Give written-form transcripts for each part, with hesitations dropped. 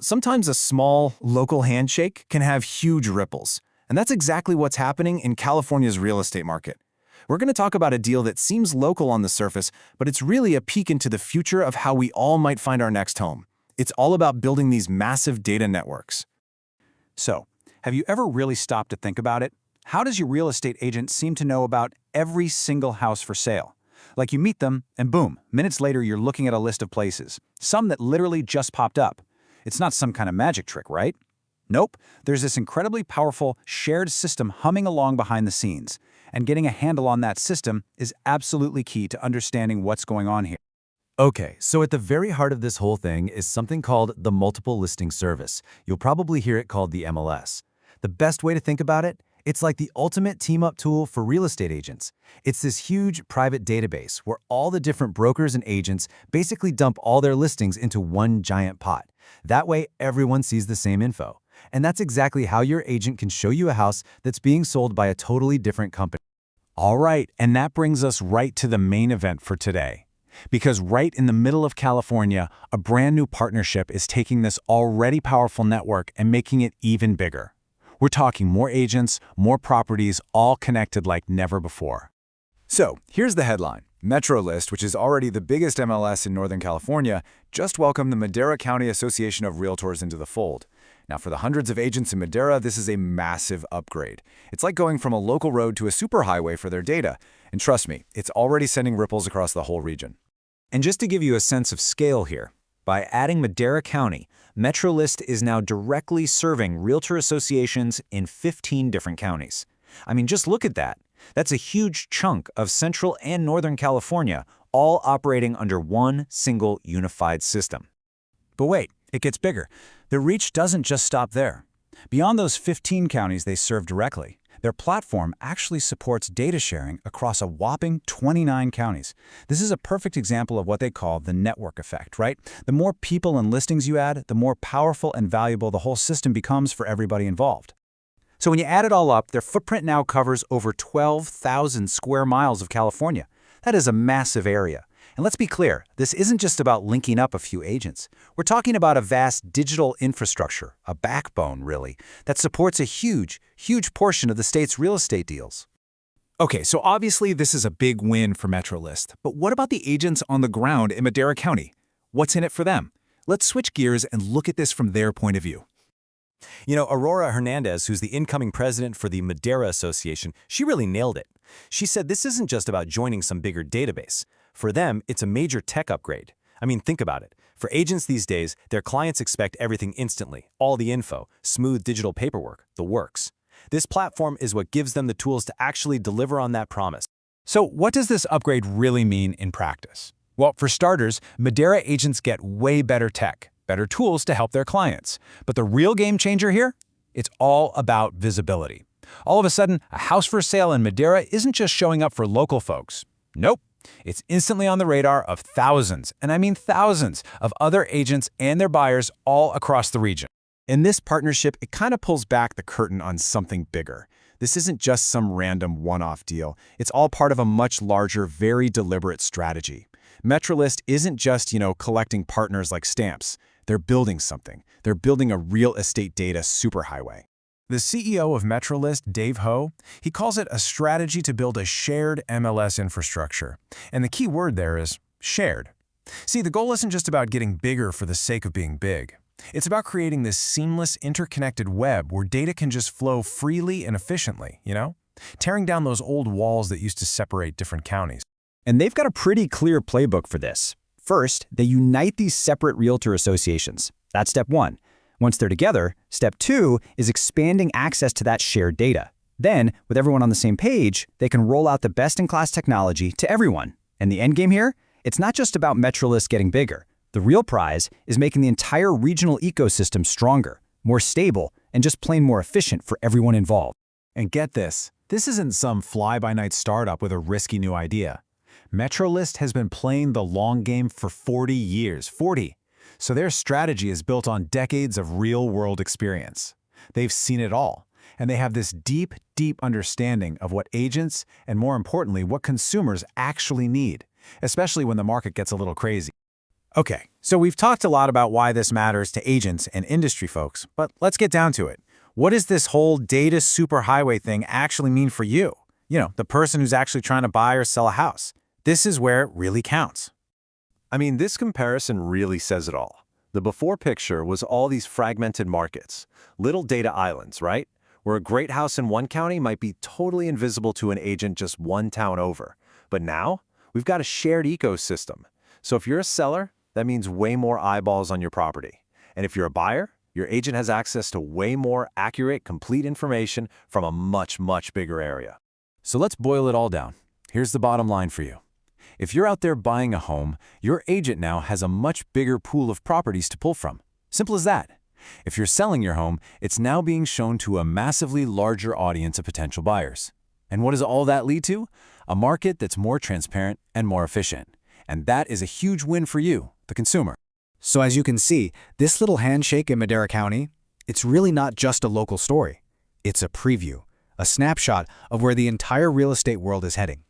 Sometimes a small, local handshake can have huge ripples. And that's exactly what's happening in California's real estate market. We're going to talk about a deal that seems local on the surface, but it's really a peek into the future of how we all might find our next home. It's all about building these massive data networks. So, have you ever really stopped to think about it? How does your real estate agent seem to know about every single house for sale? Like you meet them, and boom, minutes later you're looking at a list of places, some that literally just popped up. It's not some kind of magic trick, right? Nope, there's this incredibly powerful shared system humming along behind the scenes, and getting a handle on that system is absolutely key to understanding what's going on here. Okay, so at the very heart of this whole thing is something called the Multiple Listing Service. You'll probably hear it called the MLS. The best way to think about it, it's like the ultimate team-up tool for real estate agents. It's this huge private database where all the different brokers and agents basically dump all their listings into one giant pot. That way, everyone sees the same info. And that's exactly how your agent can show you a house that's being sold by a totally different company. All right, and that brings us right to the main event for today. Because right in the middle of California, a brand new partnership is taking this already powerful network and making it even bigger. We're talking more agents, more properties, all connected like never before. So, here's the headline. MetroList, which is already the biggest MLS in Northern California, just welcomed the Madera County Association of Realtors into the fold. Now, for the hundreds of agents in Madera, this is a massive upgrade. It's like going from a local road to a superhighway for their data. And trust me, it's already sending ripples across the whole region. And just to give you a sense of scale here, by adding Madera County, MetroList is now directly serving realtor associations in 15 different counties. I mean, just look at that. That's a huge chunk of Central and Northern California, all operating under one single unified system. But wait, it gets bigger. The reach doesn't just stop there. Beyond those 15 counties they serve directly, their platform actually supports data sharing across a whopping 29 counties. This is a perfect example of what they call the network effect, right? The more people and listings you add, the more powerful and valuable the whole system becomes for everybody involved. So when you add it all up, their footprint now covers over 12,000 square miles of California. That is a massive area. And let's be clear, this isn't just about linking up a few agents. We're talking about a vast digital infrastructure, a backbone, really, that supports a huge portion of the state's real estate deals. Okay, so obviously this is a big win for MetroList, but what about the agents on the ground in Madera County? What's in it for them? Let's switch gears and look at this from their point of view. Aurora Hernandez, who's the incoming president for the Madera Association, she really nailed it. She said this isn't just about joining some bigger database. For them, it's a major tech upgrade. I mean, think about it. For agents these days, their clients expect everything instantly, all the info, smooth digital paperwork, the works. This platform is what gives them the tools to actually deliver on that promise. So what does this upgrade really mean in practice? Well, for starters, Madera agents get way better tech, better tools to help their clients. But the real game changer here? It's all about visibility. All of a sudden, a house for sale in Madera isn't just showing up for local folks. Nope. It's instantly on the radar of thousands, and I mean thousands, of other agents and their buyers all across the region. In this partnership, it kind of pulls back the curtain on something bigger. This isn't just some random one-off deal. It's all part of a much larger, very deliberate strategy. MetroList isn't just, collecting partners like stamps. They're building something. They're building a real estate data superhighway. The CEO of MetroList, Dave Ho, he calls it a strategy to build a shared MLS infrastructure. And the key word there is shared. See, the goal isn't just about getting bigger for the sake of being big. It's about creating this seamless, interconnected web where data can just flow freely and efficiently, tearing down those old walls that used to separate different counties. And they've got a pretty clear playbook for this. First, they unite these separate realtor associations. That's step one. Once they're together, step two is expanding access to that shared data. Then, with everyone on the same page, they can roll out the best-in-class technology to everyone. And the end game here? It's not just about MetroList getting bigger. The real prize is making the entire regional ecosystem stronger, more stable, and just plain more efficient for everyone involved. And get this isn't some fly-by-night startup with a risky new idea. MetroList has been playing the long game for 40 years. 40! So their strategy is built on decades of real-world experience. They've seen it all, and they have this deep understanding of what agents and, more importantly, what consumers actually need, especially when the market gets a little crazy. Okay, So we've talked a lot about why this matters to agents and industry folks, but let's get down to it. What does this whole data superhighway thing actually mean for you? You know, the person who's actually trying to buy or sell a house. This is where it really counts. I mean, this comparison really says it all. The before picture was all these fragmented markets, little data islands, right? Where a great house in one county might be totally invisible to an agent just one town over. But now, we've got a shared ecosystem. So if you're a seller, that means way more eyeballs on your property. And if you're a buyer, your agent has access to way more accurate, complete information from a much, much bigger area. So let's boil it all down. Here's the bottom line for you. If you're out there buying a home, your agent now has a much bigger pool of properties to pull from. Simple as that. If you're selling your home, it's now being shown to a massively larger audience of potential buyers. And what does all that lead to? A market that's more transparent and more efficient. And that is a huge win for you, the consumer. So as you can see, this little handshake in Madera County, it's really not just a local story. It's a preview, a snapshot of where the entire real estate world is heading.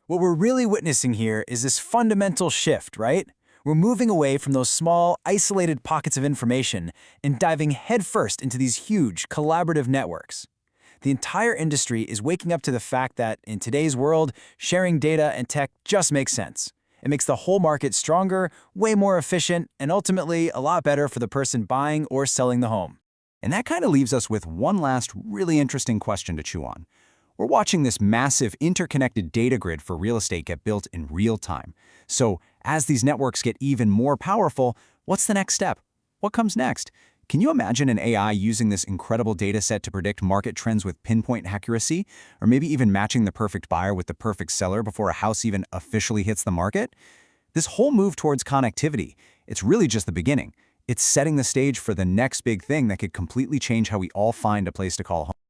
What we're really witnessing here is this fundamental shift, right? We're moving away from those small, isolated pockets of information and diving headfirst into these huge, collaborative networks. The entire industry is waking up to the fact that, in today's world, sharing data and tech just makes sense. It makes the whole market stronger, way more efficient, and ultimately a lot better for the person buying or selling the home. And that kind of leaves us with one last really interesting question to chew on. We're watching this massive interconnected data grid for real estate get built in real time. So as these networks get even more powerful, what's the next step? What comes next? Can you imagine an AI using this incredible data set to predict market trends with pinpoint accuracy? Or maybe even matching the perfect buyer with the perfect seller before a house even officially hits the market? This whole move towards connectivity, it's really just the beginning. It's setting the stage for the next big thing that could completely change how we all find a place to call home.